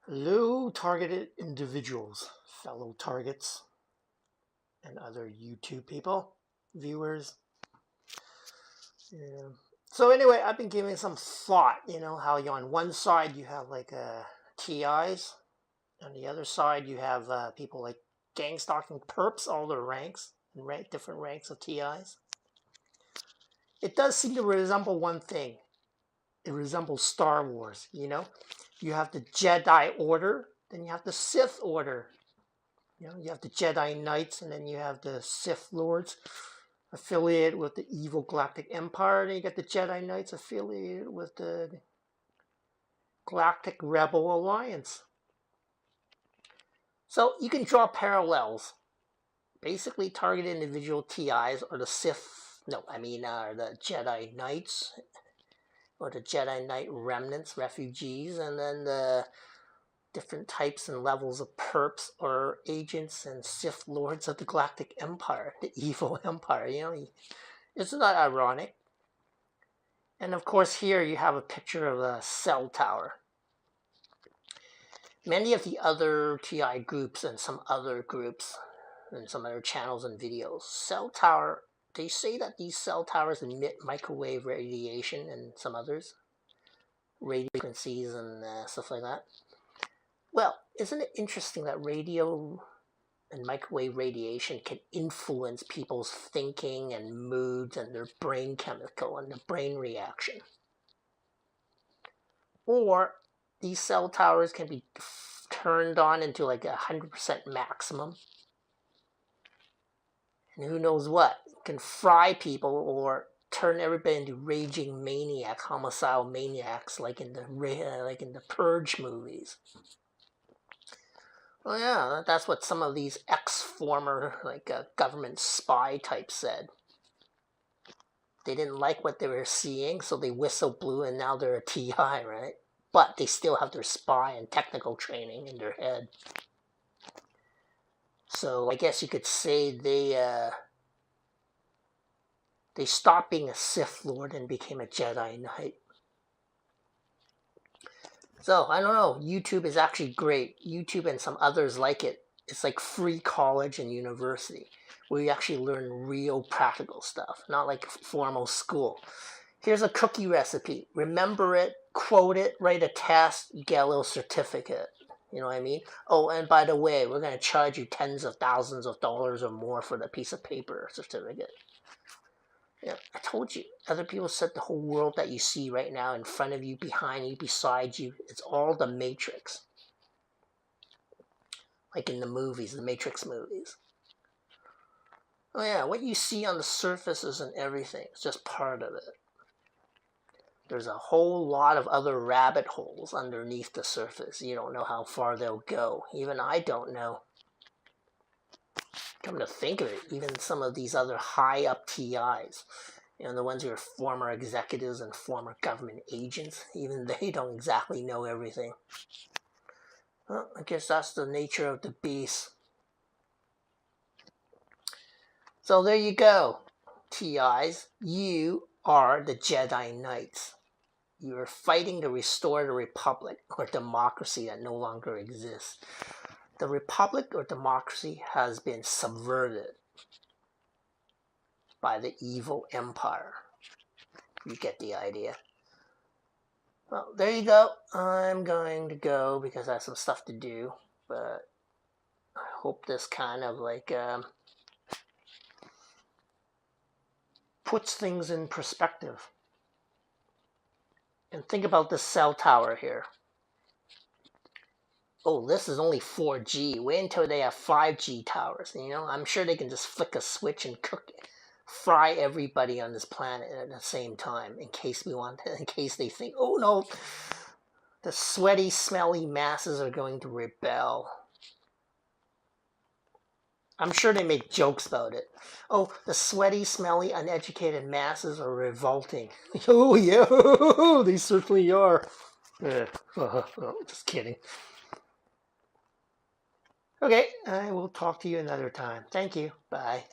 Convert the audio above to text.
Hello, targeted individuals, fellow targets, and other YouTube people, viewers. Yeah. So anyway, I've been giving some thought. You know how you on one side you have like TIs, on the other side you have people like Gangstalker, Perps, all their ranks and different ranks of TIs. It does seem to resemble one thing. It resembles Star Wars. You know, you have the Jedi Order, then you have the Sith Order. You know, you have the Jedi Knights, and then you have the Sith Lords affiliated with the evil Galactic Empire. Then you got the Jedi Knights affiliated with the Galactic Rebel Alliance. So you can draw parallels. Basically, target individual TIs or the Sith, the Jedi Knights or the Jedi Knight remnants, refugees, and then the different types and levels of perps or agents and Sith Lords of the Galactic Empire, the evil empire. You know, isn't that ironic? And of course, here you have a picture of a cell tower. Many of the other TI groups and some other groups and some other channels and videos, cell tower, they say that these cell towers emit microwave radiation and some others, radio frequencies and stuff like that. Well, isn't it interesting that radio and microwave radiation can influence people's thinking and moods and their brain chemical and the brain reaction? Or these cell towers can be turned on into like 100% maximum. And who knows what? It can fry people or turn everybody into raging maniac, homicidal maniacs like in the Purge movies. Well, yeah, that's what some of these ex-former government spy types said. They didn't like what they were seeing, so they whistle blew, and now they're a TI, right? But they still have their spy and technical training in their head. So I guess you could say they stopped being a Sith Lord and became a Jedi Knight. So, I don't know, YouTube is actually great. YouTube and some others like it. It's like free college and university, where you actually learn real practical stuff, not like formal school. Here's a cookie recipe. Remember it, quote it, write a test, you get a little certificate. You know what I mean? Oh, and by the way, we're going to charge you tens of thousands of dollars or more for the piece of paper certificate. Yeah, I told you. Other people said the whole world that you see right now in front of you, behind you, beside you, it's all the Matrix. Like in the movies, the Matrix movies. Oh yeah, what you see on the surface isn't everything. It's just part of it. There's a whole lot of other rabbit holes underneath the surface. You don't know how far they'll go. Even I don't know. Come to think of it, even some of these other high-up TIs, you know, the ones who are former executives and former government agents, even they don't exactly know everything. Well, I guess that's the nature of the beast. So there you go, TIs. You are the Jedi Knights. You are fighting to restore the Republic or democracy that no longer exists. The Republic or democracy has been subverted by the evil empire. You get the idea. Well, there you go. I'm going to go because I have some stuff to do, but I hope this kind of puts things in perspective. And think about this cell tower here. Oh, this is only 4G. Wait until they have 5G towers. You know, I'm sure they can just flick a switch and fry everybody on this planet at the same time. In case they think, oh no, the sweaty, smelly masses are going to rebel. I'm sure they make jokes about it. Oh, the sweaty, smelly, uneducated masses are revolting. Oh yeah, they certainly are. Just kidding. Okay, I will talk to you another time. Thank you. Bye.